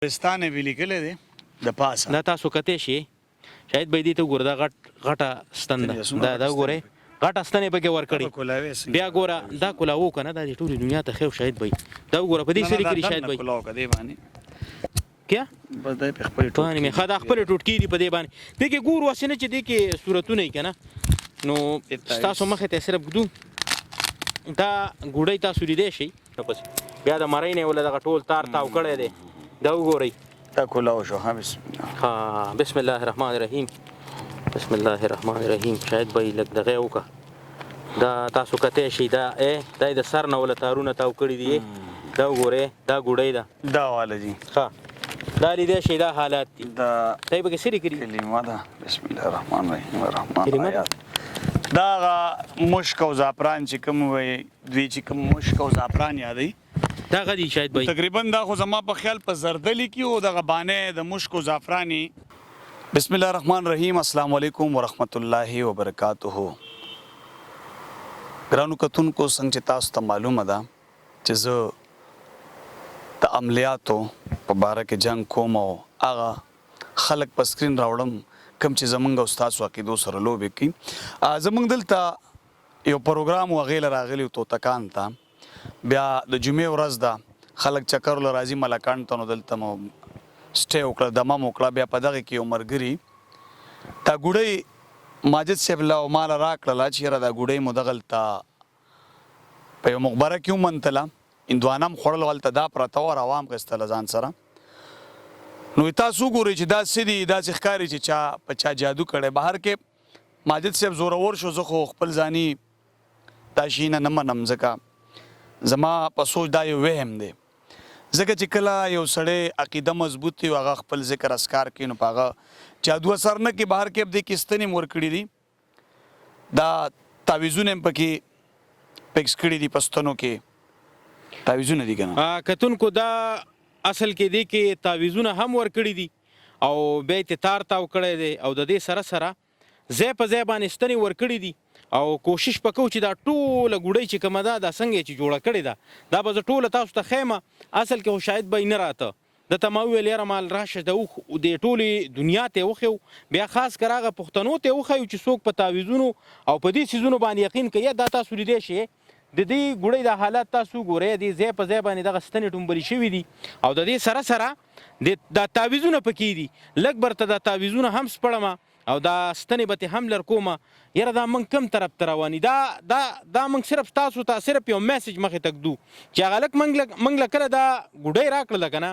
پاکستان وی لیکل دي د پاسه دا تاسو کته شي شاید به دې ته ګور دا غټه ستنده دا ګوره غټه ستنې به ورکړي بیا ګوره دا کولاو کنه دا ټول دنیا ته خو شاید به دا ګوره په دې سری کې شاید به کولاو کدي باندې کیا بس د خپل ټوټ می خدا خپل ټوټ کیږي په دې باندې دې کې ګور وسنه چې دې کې صورتونه کنه نو تاسو مخه ته صرف ګدو دا ګوډی تاسو لیدې شي بیا د مړینه ول دغه ټول تار تاو کړی دی دا وګورئ دا کولاو شو ها بسم الله ها بسم الله الرحمن الرحیم بسم الله الرحمن الرحیم شاید به لګ دغه وکا دا تاسو کته شي دا دا د سر نه ول تارونه تاو کړی دی دا وګورئ دا ګوډی دا واله جی ها دا لیدې شي دا حالات دي دا دای به سری کړی کلمه دا بسم الله الرحمن الرحیم الرحمن دا مشک او زعفران چې کوم وي دوی چې کوم مشک او زعفران یادي دا غدي شاید به تقریبا دا خو زما په خیال په زردلی کې او د غبانه د مشک او زعفرانی بسم الله الرحمن الرحیم السلام علیکم ورحمت الله وبرکاتہ ګرانو کتونکو څنګه چې تاسو ته معلومه ده چې زه د عملیاتو په باره کې جنگ کوم او هغه خلک په سکرین راوړم کوم چې زمونږ استاد عقیدو سره لوبې کوي زمونږ دلته یو پروګرام وغیله راغلی تو تکان ته بیا د جمعې ورځ ده خلک چکر له راځي ملکان ته نو دلته مو سټې وکړه دمه مو کړه بیا په دغه کې یو ملګري تا ګوډۍ ماجد صاحب له مال راکړله چې یاره دا ګوډۍ مو دغلته په یو مقبره کې ومنتله هندوانه هم خوړل هلته دا پرته وه روام اخیستله ځان سره نو تاسو وګورئ چې دا څه دي داسې ښکاري چې چا په چا جادو کړی بهر کې ماجد صاحب زورور شو زه خو خپل ځاني دا شي نه منم ځکه زما په سوچ دا یو وهم دی ځکه چې کله یو سړی عقیده مضبوط وي هغه خپل ذکر اسکار کوي نو په هغه جادو اثر نه کوي بهر کې دې کستنې مور کړي دي دا تعویذونه هم پکې پکس کړي دي پښتنو کې تعویذونه دي کنه کتونکو دا اصل کې دی کې تعویذونه هم ور کړي دي او به ته تار تاو کړی دی او د دې سره سره زې په زې باندې ستنې ور کړي دي او کوشش وکړو چې دا ټوله ګوډۍ چې کومه ده دا څنګه چې جوړه کړې ده دا به زه ټوله تاسو ته ښیم اصل کې خو شاید به یې نه راته درته ما وویل یاره مال راشه د ټولې دنیا ته یې وښیو بیا خاص کر هغه پښتنو ته یې وښیو چې څوک په تعویذونو او په دې څیزونو باندې یقین کوي دا تاسو لیدی شئ د دې ګوډۍ د حالات تاسو ګورئ دې ځای په ځای باندې دغه ستنې ټومبلې شوي دي او د دې سره سره دا تعویذونه پکې دي لږ برته دا تعویذونه هم سپړمه او دا ستنې به هم لر کومه یاره دا موږ کم طرف ته رواني دا موږ صرف تاسو ته صرف یو میسج مخې ته ږدو چې هغه لږ موږ له کله دا ګوډۍ راکړله که نه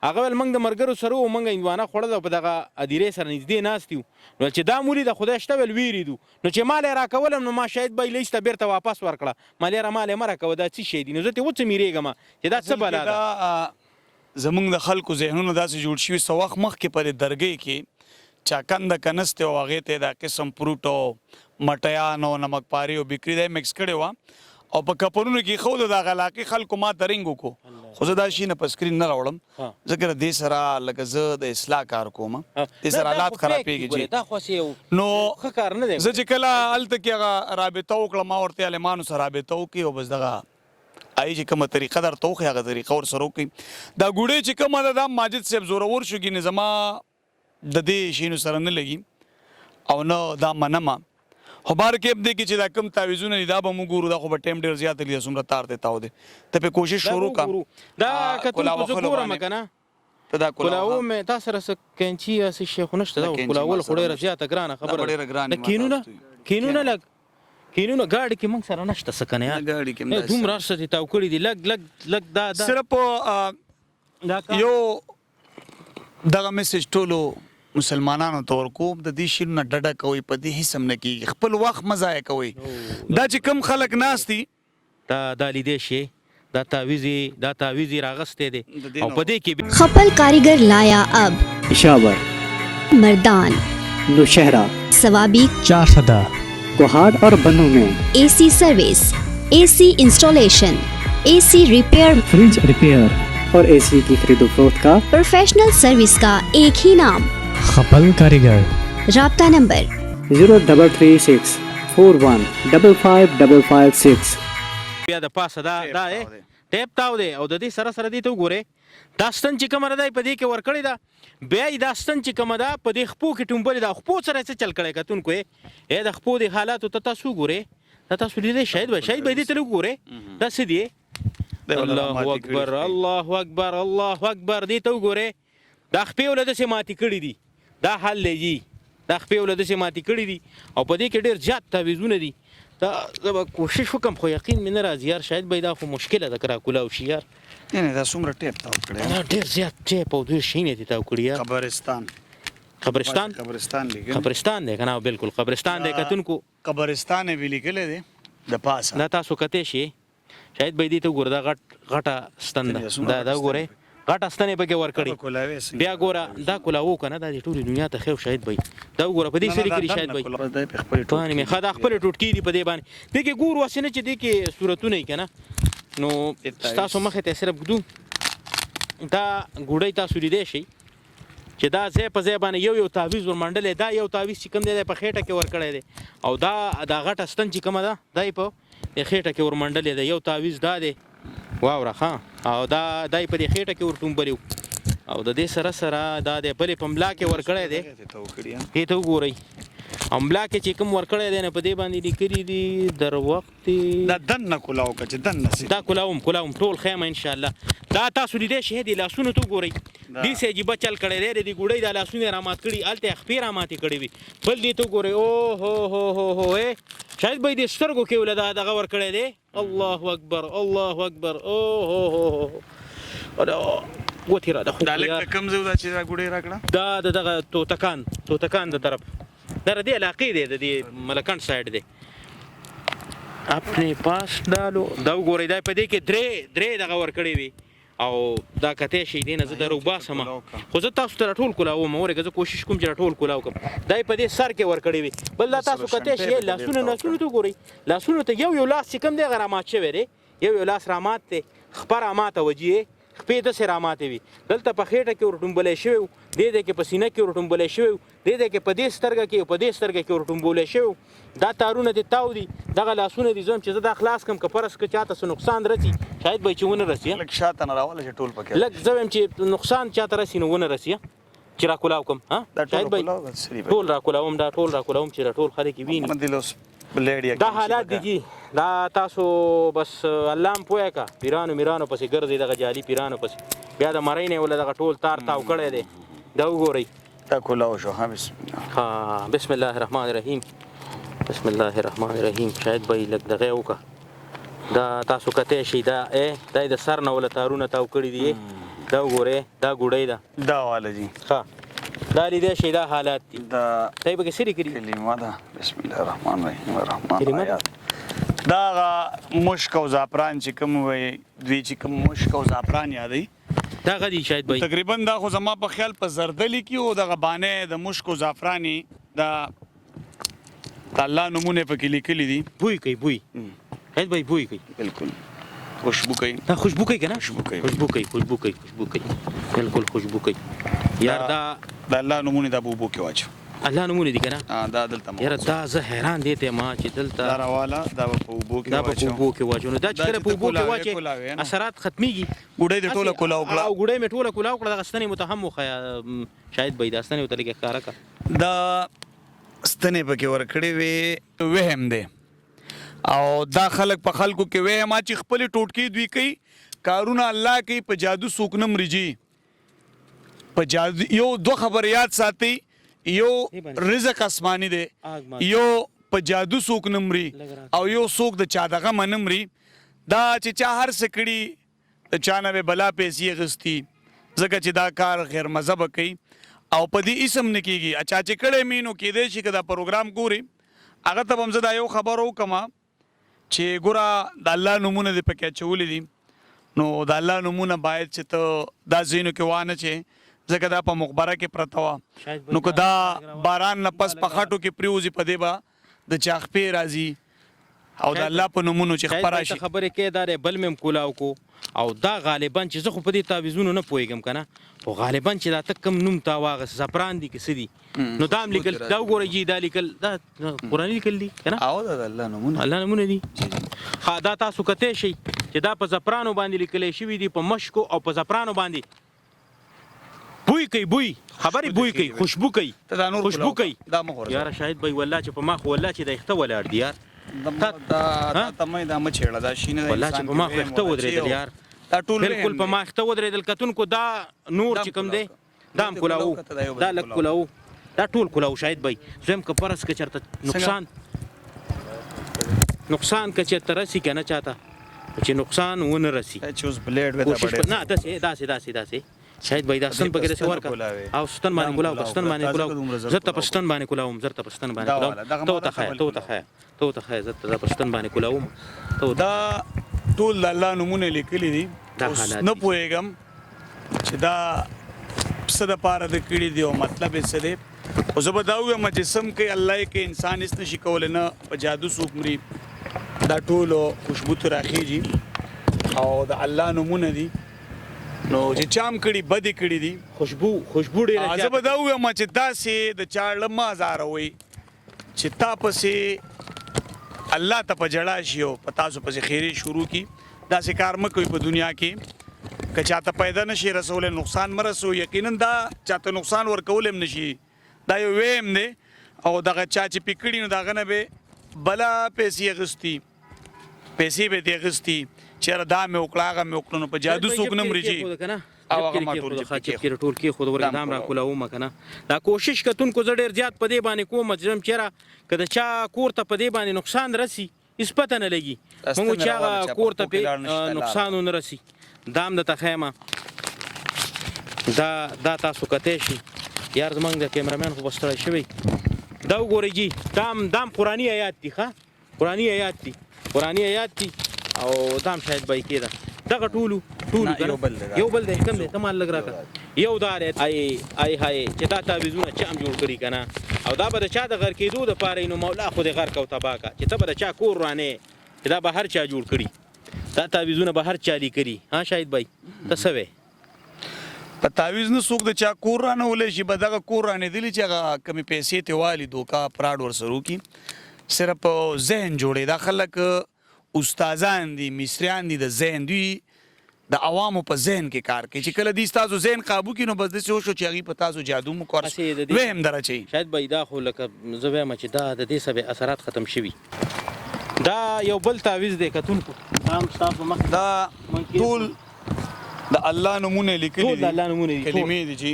هغه ویل موږ د ملګرو سره وو موږ هندوانه خوړل او په دغه ادیرې سره نږدې ناست یو نو چې دا مو لیده خدای شته ویل ویرېدو نو چې مال یې راکولم نو ما شاید به یې لیسته بیرته واپس ورکړه مال یاره مال یې مه راکوه دا څه شی دي نو زه ترې وڅه میرېږم چې دا څه بلا ده زمونږ د خلکو ذهنونه داسې جوړ شوي څه وخت مخکې په دې درګۍ کې چا کنده کنستې او هغې ته دا قسم فروټ او مټیان او نمک پاري او بکري دا یې مکس کړی وه او په کپنونو کې ښود د هغه علاقې خلکو ما ته رنګ وکړو خو زه دا شي نه په سکرین نه راوړم ځکه د دې سره لکه زه د اصلاح کار کوم دې سره حالات خرابېږي نو زه چې کله هلته کې هغه رابطه وکړم ما ورته عالمانو سره رابطه وکړي او بس دغه ای چې کومه طریقه درته وښیي هغه طریقه ورسره وکړي دا ګوډۍ چې کومه ده دا ماجد صاحب زورور شو ګینې زما د دې شینو سره نه لګي او نه دا منمه خو بار کې دی کې چې دا کم تعویذونه دي دا به موږ ګورو دا خو به ټایم ډېر زیات لري څومره تار دی تاو دی ته پې کوشش شروع کا دا کتونکو زه ګورم که نه ته دا کولاو مې تا سره څه کینچي یا څه شی خو نشته دا کولاول خو ډېره زیاته ګرانه خبره ده کینونه لږ کینونه ګاډي کې موږ سره نشته څه که نه دومره هر څه دې تاو کړي دي لږ دا صرف یو دغه میسج ټولو مسلمانانو ته ورکوم د دې شیرونه ډډه کوئ په دې هیڅ هم نه کېږي خپل وخت مه ضایع کوئ دا چې کوم خلک ناست دي دا لیدی شي دا تعویذ راغستی دی او په دې کې خپل کاریگر لایا اب پشاور مردان नौशहरा सवाबी चारसदा कोहाड़ और बनू में AC service AC installation AC repair fridge repair और AC की खरीदो फरोख्त का प्रोफेशनल सर्विस का एक ही नाम खपल कारीगर राब्ता नंबर 0336 415556 بیا د پاسه دا ټیپ تاو دی او د دې سره دې ته وګورئ دا ستن چې کومه ده په دې کې ورکړې ده بیا یې دا ستن چې کومه ده په دې خپو کې ټومبلې ده خپو سره څه چل کړی کتونکو یې د خپو د حالاتو ته تاسو ګورئ دا تاسو لیدئ شاید به دې ته وګورئ دا څه دی الله اکبر الله اکبر الله اکبر دې ته وګورئ دا خپې ولې داسې ماتې کړي دي دا حل دی دا خپې ولې داسې ماتې کړي دي او په دې کې ډېر زیات تعویضونه دي دا زه به کوشش وکړم خو یقین مې نه راځي یار شاید به دا خو مشکله ده که راکولاو شي یار نه دا څومره ټیپ تاو کړی دا ډېر زیات ټیپ او ډېر شیونه دي تاو کړي یار قبرستان لیکل قبرستان دی که نه بالکل قبرستان دی کتونکو قبرستان یې لیکلی دی د پاسه دا تاسو کتی شي شاید به دې ته وګوره دا غټه ستن ده دا وګورئ غټه ستنې پکې ورکړي بیا ګوره دا کولاو که نه دا د ټولې دنیا ته خیو شاید به دا وګوره په دې سري کې شاید به باندې مې ښه دا خپلې ټوټکې دي په دې باندې دې کې ګور واسې نه چې دې کې صورتونه یي که نه نو ستاسو مخې ته صرف ږدو دا ګوډۍ تاسو لیدی شئ چې دا ځای په ځای باندې یو تعویض ورمنډلی دا یو تعویض چې کوم دی په خېټه کې ورکړی دی او دا غټه ستن چې کومه ده دا یې په خېټه کې ورمنډلی دی یو تعویض دا دی واوره ښه او دا یې په دې خېټه کې ورټومبلی او د دې سره سره دا د بلې په ملا کې ورکړی دی دې ته وګورئ او ملا کې چې کوم ورکړی دی نه په دې باندې لیکلي دي در وخت دا دننه کولاو که چې دننه دا کولاوم ټول خیمه انشاءالله دا تاسو لیدی شئ دې لاسونو ته وګورئ دې عجیبه چل کړی دی د دې ګوډۍ دا لاسونه یې رامات کړي هلته یې خپې راماتې کړې وي بل دې ته وګورئ او هو شاید به یې د سترګو کې وله دغه ورکړی دی الله اکبر الله اکبر او وتې را ده دا لږ کم ځای ده چې دا ګوډۍ راکړه دا د دغه توتکان د طرف دا د دې علاقې دی د دې ملکند سایډ دی اپنے پاس ډالو دا وګورئ دا په دې کې درې دغه ورکړې وي او دا کتی شي دی نه زه در وباسم خو زه تاسو ته راټول کولاوم ورېږه زه کوشش کوم چې راټول کولاو کړم دا یې په دې سر کې ورکړې وي بل دا تاسو کتی شئ لاسونه ته وګورئ لاسونو ته یو لاس چې کوم دی هغه رامات شوی دی یو لاس رامات دی خپه راماته وجي خپې داسې راماتې وي دلته په خېټه کې ورټومبلی شوی و دې کې په سینه کې ورټومبلی شوی و دې کې په دې سترګه کې او په دې سترګه کې ورټومبلی شوی و دا تارونه دې تاو دي دغه لاسونه دي زه هم چې زه دا خلاص کړم که فرض که چاته څه نقصان رسي شاید به یې چې ونه رسي لږ شاته نه راوله چې ټول پکې لږ زه وایم چې نقصان چاته رسي نو ونه رسي چې راکولاو کړم شاید به ټول راکولاوم چې دا ټول خلک یې ویني دا حالات دي جی دا تاسو بس الله هم پوهه که پیرانو میرانو پسې ګرځئ دغه جعلي پیرانو پسې بیا د مرۍ نه یې وله دغه ټول تار تاو کړی دی دا وګورئ دا کولاو شو ها بسم الله بسم الله الرحمن الرحیم بسم الله الرحمن الرحیم شاید به یې لږ دغه یې وکړه دا تاسو کتی شئ دا یې د سر نه وله تارونه تاو کړي دي دا وګورئ دا ګوډۍ ده دا واله جی دا لیدی شئ دا حالات دي دا ته یې پکې څه لیکلي کلمه ده بسم الله الرحمن الرحیم الرحمن آیات دا هغه مشک او زعفران چې کوم وایي دوی چې کوم مشک او زعفران یادوي دغه دي شاید به تقریبا دا خو زما په خیال په زردلي کې او دغه بانې د مشک او زعفراني دا الله نمونه پکې لیکلي دي بوی کوي بوی شاید به بوی کوي بالکل خوشبو کوي دا خوشبو کوي که نه خوشبو کوي بالکل خوشبو کوي یار دا د الله نمونه د بوبو کې واچو الله نمونه دي که نه دا دلته یاره دا زه حیران دی ته ما چې دلته دا راواله دا په اوبو کې واچو نو دا چې کله په اوبو کې واچي اثرات ختمیږي ګوډۍ د ټوله کولاو کړه او ګوډۍ مې ټوله کولاو کړه دغه ستنې متهم وښیه شاید به یې دا ستنې ورته لږ ښکاره کړه دا ستنې پکې ورکړې وې وهم دی او دا خلک په خلکو کې وهم چې خپلې ټوټکې دوی کوي کارونه الله کوي په جادو څوک نه مرجي په جادو یو دوه خبر یاد ساتئ یو رزق آسمانی دی یو په جادو څوک نه مري او یو څوک د چا دغه نه مري دا چې چا هر څه کړي د چا نه به بلا پیسې اخیستي ځکه چې دا کار غیر مذهبه کوي او په دې اسم نه کېږي چا چې کړی مې نو کېدی شي که دا پروګرام ګوري هغه ته به هم زه دا یو خبر وکړم چې ګوره د الله نومونه دې پکې اچولي دي نو د الله نومونه باید چې ته دا ځایونو کې وانه چې ځکه دا په مقبره کې پرته وه نو که دا باران نه پس په خټو کې پریوځي په دې به د چا خپې راځي او د الله په نومونو چې خپه راشي خبرې کې دا دی بل مې هم کولاو کو او دا غالبا چې زه خو په دې تعویضونو نه پوهېږم که نه خو غالبا چې دا ته کوم نوم تا واغست زعفران دي که څه دي نو دا هم لیکل دا وګورئ جي دا لیکل دا قرآني لیکل دي که نه او دا د الله نومونه الله نومونه دي دا تاسو کتی شئ چې دا په زعفرانو باندې لیکلی شوي دي، په مشکو او په زعفرانو باندې بوی کوي، بوی خبرې بوی کوي، خوشبو کوي، خوشبو کوي. یاره شاهد بھائی والله چې په ما خو والله چې د اخته ولاړ دي یار، دا مې دا مچېړه دا شینه والله چې په ما خو اخته ودرېدل یار، دا ټول بالکل په ما اخته ودرېدل. کتونکو دا نور چې کوم دی دا هم کولاو، دا لږ کولاو، دا ټول کولاو شاهد بھائی. زم که فرض که چېرته نقصان که چېرته رسي که نه چاته چې نقصان ونه رسي، چې اوس بلیډ کوشش نه داسې شاید بھائی دا ستن پکې داسې ورکه او ستن باندې کولاو، په ستن باندې کولاو، زه ته په ستن باندې کولاوم، زه ته په ستن باندې کولاوم، ته ورته ښایه زه ته په ستن باندې کولاوم. دا ټول د الله نومونه لیکلي دي. اوس نه پوهېږم چې دا څه دپاره د کړي دي او مطلب یې څه دی. خو زه به دا ووایم چې سم کوي الله یې کوي، انسان هېڅ نشي کولی، نه په جادو څوک مري. دا ټولو خوشبو ته راخېږي او د الله نومونه دي. نو چې چام کړي بدې کړي دي، خوشبو ډېره زه به دا ووایم چې داسې د چا له مه ازاروئ چې تا پسې الله ته په جړا شي او په تاسو پسې خیرې شروع کړي. داسې کار مه کوئ په دنیا کې، که چاته پیدا نشي رسولی نقصان مه رسوئ. یقینا دا چاته نقصان ورکولی هم نشي، دا یو ویم دی او دغه چا چې پې کړي نو د هغه نه به بله پیسې اخیستي، پیسې به دې اخیستي چېرې دا مې وکړه هغه مې وکړه. نو په جادو څوک نه مري او هغه ما ټول ټول کېښود ورته دام را کولاومه که نه. دا کوشش کتونکو زه ډېر زیات په دې باندې کوم چې چېرې که د چا کور ته په دې باندې نقصان رسي هېڅ پته نه لګي، موږ چې هغه کور ته پې نقصان ونه رسي. دا هم درته ښیم، دا تاسو کتی شي. یار زمونږ د کیمرامین خو به ستړی شوی. دا وګورئ جي دا هم قرآني آیات دي، ښه قرآني آیات دي او دا هم شاید بای کېده. دغه ټولو یو بل دی کوم دی ته مال لږ راکړه. یو دا دی ای های چې دا تعویضونه چا هم جوړ کړي که نه، او دا به د چا د غر کېدو دپاره نو مولا خو دې غرق او تباه کړه چې ته به د چا کور رانې چې دا به هر چا جوړ کړي، دا تعویضونه به هر چا لیکلي. ها شاهد بای ته څه وې؟ په تعویض نه څوک د چا کور رانولی شي، به دغه کور رانېدلي چې هغه کمې پیسې ترې والي دوکا فراډ ورسره وکړي. صرف ذهن جوړوي. دا خلک استادان دي، مصریان دي د ذهن، دوی د عوامو په ذهن کې کار کوي. چې کله دوی ستاسو ذهن قابو کړي نو بس داسې وشو چې هغوی په تاسو جادو وهم در اچوي. شاید بای دا خو لکه زه وایم چې دا د دې سبې اثرات ختم شوي. دا یو بل تعویض دی کتونکو، دا هم ستاسو مخ دا ټول د الله نومونه لیکلي دي، کلمې دي چې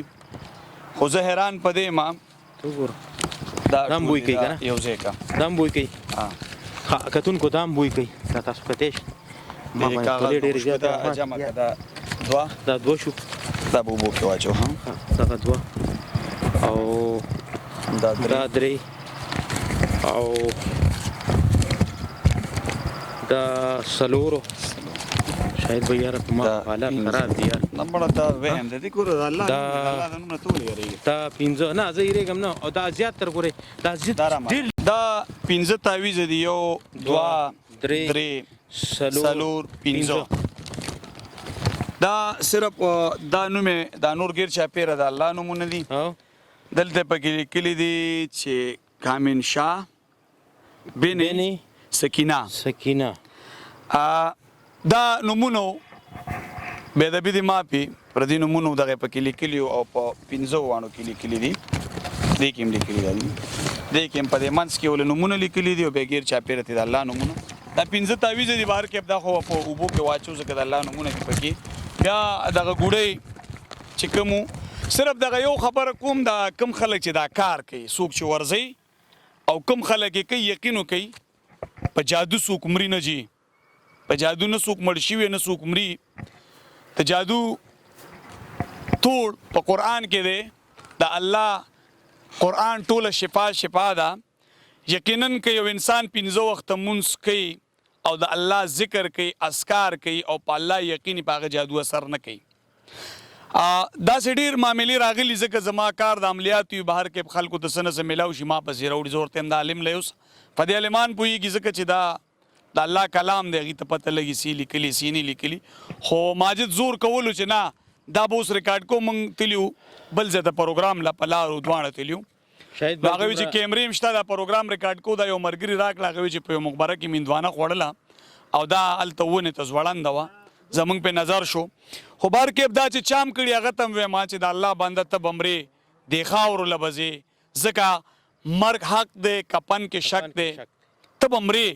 خو زه حیران په دې یم دا هم بوی کوي که نه، یو ځای که دا هم بوی کوي. کتونکو دا هم بوی کوي. دا تاسو کتی شي ما باندې خولې ډېرې زیاتې جمع که دا دوه شو، دا به اوبو کې واچو. دغه دوه او دا درې او دا څلورو. شاید به یاره په ما حالات خراب دي یار. نه مړه دا وهم دی ګوره د الله د نومونه ټول یېرېږي. دا پنځه نه زه یېرېږم نه، او دا زیات تر ګورئ دا ډېر. دا پنځه تعویضه دي، یو دوه درې څلور پنځه. دا صرف دا نوم دا نور ګیر چاپېره د الله نومونه دي. دلته پکې لیکلي دي چې کامن شاه بن سکینه. دا نومونو بې ادبي دي مافي، پردي نومونو دغه پکې لیکلي او په پنځو واڼو کې لیکلي دي. دې کې هم لیکلي دي، دې کې هم په دې منځ کې ولې نومونه لیکلي دي او بیا ګیر چاپېره دي د الله نومونه. دا پنځه تعویضه دي بهر کې دا خو په اوبو کې واچو ځکه د الله نومونه دي پکې. بیا دغه ګوډۍ چې کوم صرف دغه یو خبره کوم، دا کم خلک چې دا کار کوي، څوک چې ورځي او کم خلک یې کوي، یقین کوي په جادو څوک مري نه جي، په جادو نه څوک مړ شوي نه څوک مري. د جادو ټول په قرآن کې دی. د الله قرآن ټوله شفا ده. یقینا که یو انسان پنځه وخته مونځ کوي او د الله ذکر کوي، اذکار کوي او په الله یقین په هغه جادو اثر نه کوي. داسې ډېر معاملې راغلي ځکه زما کار د عملیاتو بهر کې خلکو ته څه نه څه میلاو شي، ما پسې راوړي. زه ورته یم د عالم لی اوس په دې عالمان پوهېږي ځکه چې دا د الله کلام دی، هغې ته پته لګي سی لیکلي سی نه لیکلي. خو ماجد زور کولو چې نه دا به اوس ریکارډ کوو. موږ تللي بل ځای ته پروګرام له په لارو دواړه تللي وو. هغه وی چې کیمرې هم شته، دا پروګرام ریکارډ کوو. دا یو ملګري راکړه، هغه وی چې په یو مقبره کې مندوانه خوړله او دا هلته ونې ته ځوړنده وه زمونږ په نظر شو خو بارکیب دا چې چام کړي هغه ته هم وایم چې د الله بنده ته به مرې دې خاورو له به ځې ځکه مرګ حق دی کپن کې شک دی ته به مرې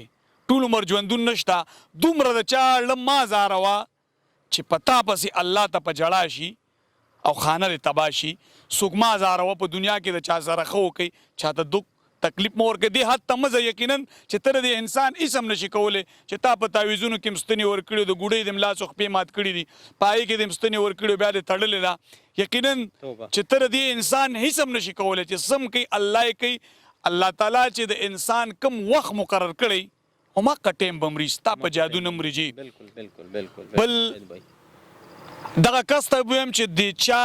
ټول عمر ژوندون نشته دومره د چا ړه ما زاروه چې په تا پسې الله ته په جړا شي او خانه دې تباه شي څوک ما زاروه په دنیا کې د چا سره ښه وکړي چاته دک تکلیف مو ورکړي دې حد ته مزه یقینا چې ته د انسان هېڅ هم نشي کولی چې تا په تعویذونو کې ستنې ورکړي د ګوډۍ د ملا څو خپې مات کړي دي په هغې کې د ستنې ورکړي بیا دې تړلې ده یقینا چې ته د دې انسان هېڅ هم نشي کولی چې سم کوي الله یې کوي الله تعالی چې د انسان کم وخت مقرر کړی هماغه ټیم به مري ستا په جادو نه مري جي بل دغه کس ته ویم چې د چا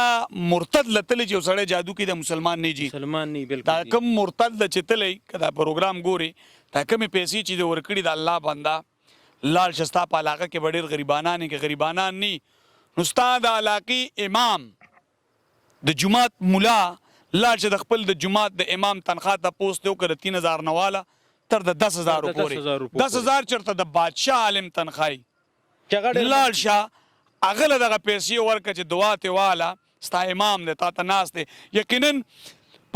مرتد لتلی چې یو سړی جادو کوي د مسلمان نه جي مسلمان نه بالکل دا کم مرتد چې تلی که دا پروګرام ګوري دا کمې پیسې چې د ورکړي د الله بنده لاړ شه ستا په علاقه کې به ډېر غریبانان که غریبانان ني نو ستا د علاقې امام د جومات ملا لاړ شه د خپل د جومات د امام تنخواه ته پوسټ وکړه 3000 نه واله تر د 10,000 پورې 10,000 چېرته د بادشاه عالم تنخواهي لاړ شه هغه له دغه پیسې ورکړه چې دعا تې واله ستا امام دی تا ته ناست دی یقینا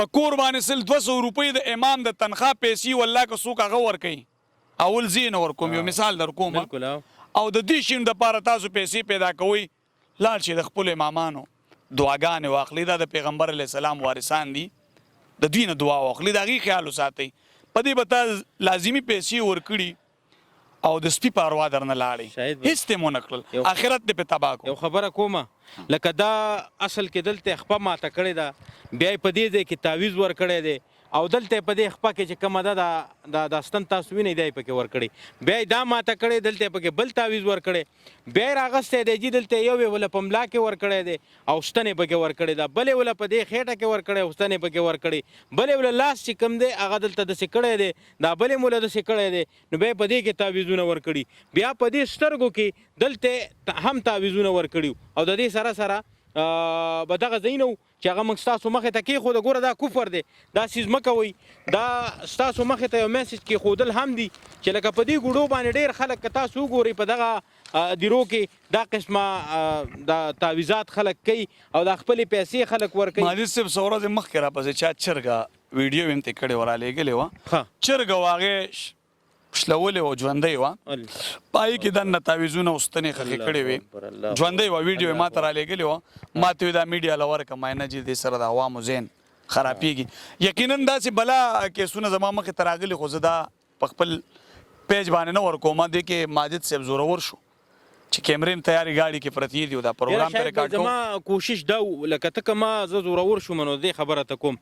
په کور باندې 200 روپۍ د امام د تنخواه پیسې والله که څوک هغه ورکوي اول زه یې نه ورکوم یو مثال در کوم او د دې شي دپاره تاسو پیسې پیدا کوئ لاړ شئ د خپلو امامانو دعاګانې واخلئ دا د پیغمبر علیه السلام وارثان دي د دوی نه دعا واخلئ د هغې خیال وساتئ په دې به تا لازمي پیسې ورکړي او د سپي پروا درنه لاړې هېڅ ته مو نه کړل آخرت دې پې تباه کړو یو خبره کومه لکه دا اصل کې دلته خپه ماته کړې ده بیا یې په دې ځای کې تعویض ورکړی دی او دلته په دې خپه کې چې کومه ده دا داستان تاسو وینئ دا یې پکې ورکړی بیا یې دا ماته کړی دلته یې پکې بل تعویض ورکړی بیا یې راغستی دی جي دلته یو یې وله په ملا کې ورکړی دی او ستن یې پکې ورکړې ده بل یې وله په دې خېټه کې ورکړی او ستن یې پکې ورکړې بل یې وله لاس چې کوم دی هغه دلته داسې کړی دی دا بل یې وله داسې کړی دی نو بیا یې په دې کې تعویضونه ورکړي بیا په دې سترګو کې دلته هم تعویضونه ورکړي او د دې سره سره به دغه ځای نه و چې هغه موږ ستاسو مخې ته کېښوده ګوره دا کفر دی دا څیز مه کوئ دا ستاسو مخې ته یو میسج کېښودل هم دي چې لکه په دې ګوډو باندې ډېر خلک که تاسو وګورئ په دغه دیرو کې دا قسمه د تعویضات خلک کوي او دا خپلې پیسې خلک ورکوي مالي صاحب څه ورځې مخکې راپسې چا چرګه ویډیو هم ترې کړې وه رالېږلې وه چرګه وه هغې شلولې وه ژوندۍ وه په هغې کې دننه تعویضونه او ستنې خښې کړې وې ژوندۍ وه ویډیو یې ما ته رالېږلې وه ما ته وې دا میډیا له ورکړه معاینه چې دې سره د عوامو ذهن خرابېږي یقینا داسې بلا کیسونه زما مخې ته راغلي خو زه دا په خپل پیج باندې نه ورکوم دې کې ماجد صاحب زورور شو چې کیمرې هم تیارې ګاډي کې پرتې دي او دا پروګرام پرې ریکارډ کوم زما کوشش دا و لکه ته که ما زه زورور شوم نو دې خبره ته کوم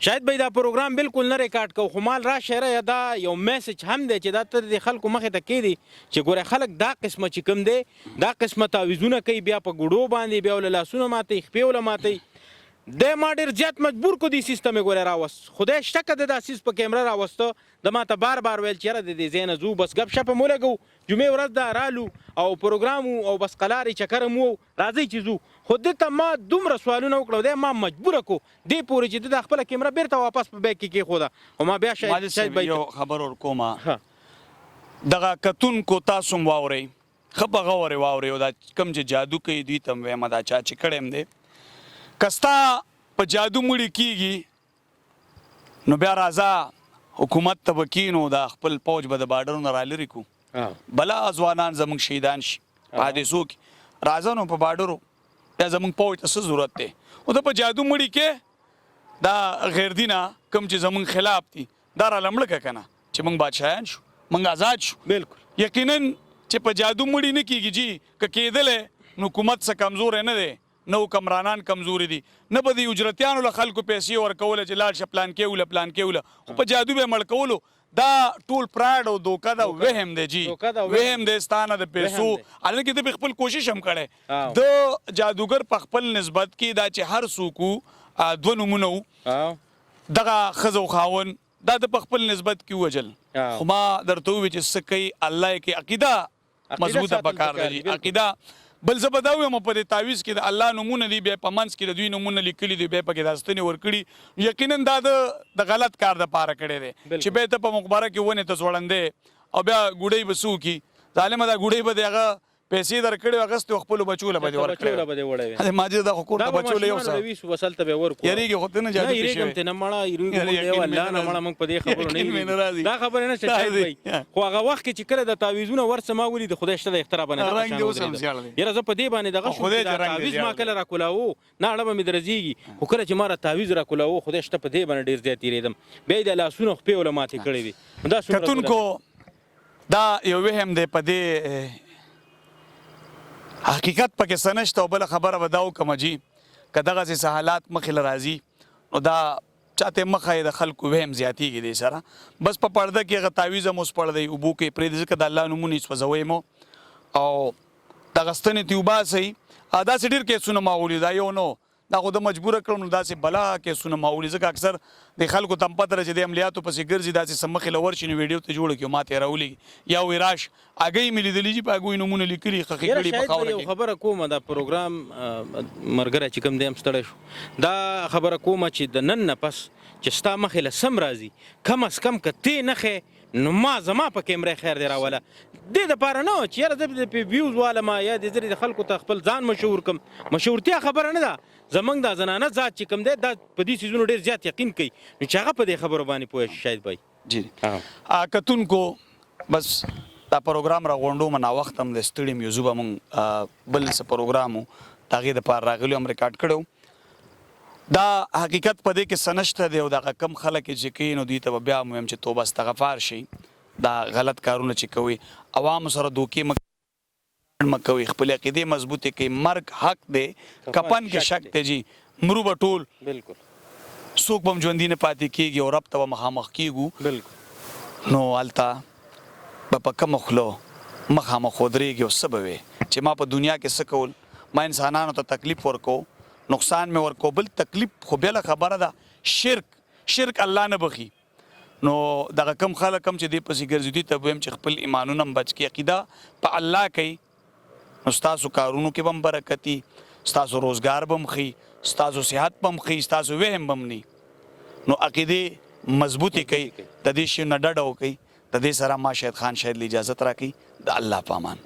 شاید به دا پروګرام بالکل نه ریکارډ کو خو مال راشه یا دا یو میسج هم دی چې دا تر دې خلکو مخې ته کېدي چې ګوره خلک دا قسمه چې کوم دی دا قسمه تعویضونه کوي بیا په ګوډو باندې بیا له لاسونه ماتوي خپې وله ماتوي دی ما ډېر زیات مجبور کو دې سیستم یې ګوره راوست خدای شته که د دا سیز په کیمره راوسته د ما ته بار بار ویل چې یاره د دې ځای نه ځو بس ګپ شپ مو لګو جمعې ورځ ده رالو او پروګرام او بس قلارې چکر مو راځئ چې ځو خو دې ته ما دومره سوالونه وکړه دی ما مجبوره کو دې پورې چې د خپله کیمره بیرته واپس په بیګ کې کېښوده خو ما بیا شاید یو خبر ورکومه دغه کتونکو تاسو هم واورئ ښه په غورې واورئ او دا کوم چې جادو کوي دوی ته هم وایم دا چا چې کړی هم دی که ستا په جادو مړي کېږي نو بیا راځه حکومت ته به کینو دا خپل پوج به د بارډرو نه رالرې کړو بلا ځوانان زموږ شهیدان شي په حادثو کې راځه نو په بارډرو بیا زموږ پوج ته څه ضرورت دی او ته په جادو مړي کې دا غیر دینه کوم چې زموږ خلاف دي دا رالمړه که که نه چې موږ بادشاهان شو موږ آزاد شو بالکل یقینا چې په جادو مړي نه کېږي جي که کېدلی نو حکومت څه کمزوری نه دی نه حکمرانان کمزوري دي نه به د اجرتیانو له خلکو پیسې ورکوله چې لاړ شه پلان کې وله پلان کې وله خو په جادو به یې مړ کولو دا ټول پراډ او دوکه ده وهم دی جي وهم دی ستا نه د پیسو حالانکې ده به خپل کوشش هم کړی د جادوګر په خپل نسبت کې دا چې هر څوک وو 2 نومونه وو دغه ښځه او خاوند دا د په خپل نسبت کې ووجل خو ما درته وویل چې څه کوي الله یې کوي عقیده مضبوطه پکار ده عقیده بل زه به دا ویم په دې تعویض کې د الله نومونه دي بیا په منځ کې د دوی نومونه لیکلي دي بیا پکې دا ستنې ورکړي یقینا دا د غلط کار دپاره کړی دی چې بیا ته په مقبره کې ونې ته ځوړندې او بیا ګوډۍ به څه وکړي ظالمه دا ګوډۍ به د هغه پیسې درکړې اغستې خپلو بچو له به دې بچوله به دې وړی ورکړې ماجد دا خو کور دا ته به بچو له یو ماشومان څه به ویسو بسل ته به ورکو یریږي خو ته نه جادو نه پېښې یریږم وي. ته نه مړه یریږو یاره، مونږ یقین یو مې الله نه نه مړه راځي. مونږ په دې خبرو نه یقین مې نه راځي. یریږو دا خبره نه دا شاید دی. وي خو هغه وخت کې چې کله د تعویذونه ورڅ ما ولید خدای شته د اختراع باندې رنګ دې اوس هم زیړ دی. یاره زه په دې باندې دغه شوم خدای چې دې دا رنګ دې تعویذ زیړ ما دی. کله راکولاوه نه اړه به مې درځېږي خو کله چې ما را تعویذ راکولاوه خدای شته په دې باندې ډېر زیات تېرېدم بیا یې د لاسونو خپې وله ماتې کړې دي دا څومره کتونکو دا یو وهم دی په دې حقیقت پکې څه نشته او بله خبره به دا وکړمه جي که دغسې څه حالات مخې له راځي نو دا چاته مخه یې د خلکو وهم زیاتېږي دې سره بس په پرده کې هغه تعویض هم اوس پړ دی اوبو کې پرېږدي ځکه د الله نومونه یې سوځوئ مو او دغه ستنې تې وباسئ داسې ډېر کیسونه ما ولي دا یو نو دا خو د مجبوره کړم نو داسې بلا کیسونه ما ولي ځکه اکثر د خلکو ته هم پته ده چې د عملیاتو پسې ګرځي داسې څه مخې له ورشي نو ویډیو ته جوړه کړي ما ترې راولېږي یا وایي راش هګۍ مې لیدلي چې په هګیو نومونه لیکلي خښې یاره کړي په شاید به خاوره یو کې خبره کومه دا پروګرام ملګری چې کوم دی هم ستړی شو دا خبره کومه چې د نن نه پس چې ستا مخې له سم راځي کم از کم که تی نښې نو ما زما په کیمرې خیر دی راوله دې دپاره نه چې یاره زه د ویوز والم یا د زه د خلکو ته خپل ځان مشهور کم مشهورتیا خبره نه ده زمونږ دا زنانه ذات چې کوم دی دا په دې څیزونو ډېر زیات یقین کوي نو چې هغه په دې خبرو باندې پوه شي شاید بای جی کتونکو بس دا پروګرام را غونډو منا وخت هم د ستړي میوزو به مونږ بل څه پروګرام و د هغې دپاره راغلي هم ریکارډ کړی دا حقیقت په دې کې څه نشته دی او دغه کم خلک چې کوي نو دوی ته به بیا هم وایم چې توبه استغفار شي دا غلط کارونه چې کوي عوامو سره دوکې مه کوئ خپلې عقیدې مضبوطې کوئ مرګ حق دی کفن کې شک دی جی مرو به ټول بالکل څوک به هم ژوندي نه پاتې کېږي او رب ته به مخامخ کېږو بالکل نو هلته به په کومه خوله مخامخ ودرېږي او څه به وې چې ما په دنیا کې څه کول ما انسانانو ته تکلیف ورکو نقصان مې ورکو بل تکلیف خو بله خبره ده شرک الله نه بخي نو دغه کم خلک هم چې دې پسې ګرځي دوی ته به ویم چې خپل ایمانونه هم بچ کړي عقیده په الله کوي نو ستاسو کارونو کې به هم برکت وي ستاسو روزګار به هم ښي ستاسو صحت به هم ښي ستاسو وهم به هم ني نو عقیدې مضبوطې کوي د دې شي نه ډډه وکړئ د دې سره ما شهید خان شهید له اجازت راکړي د الله په امان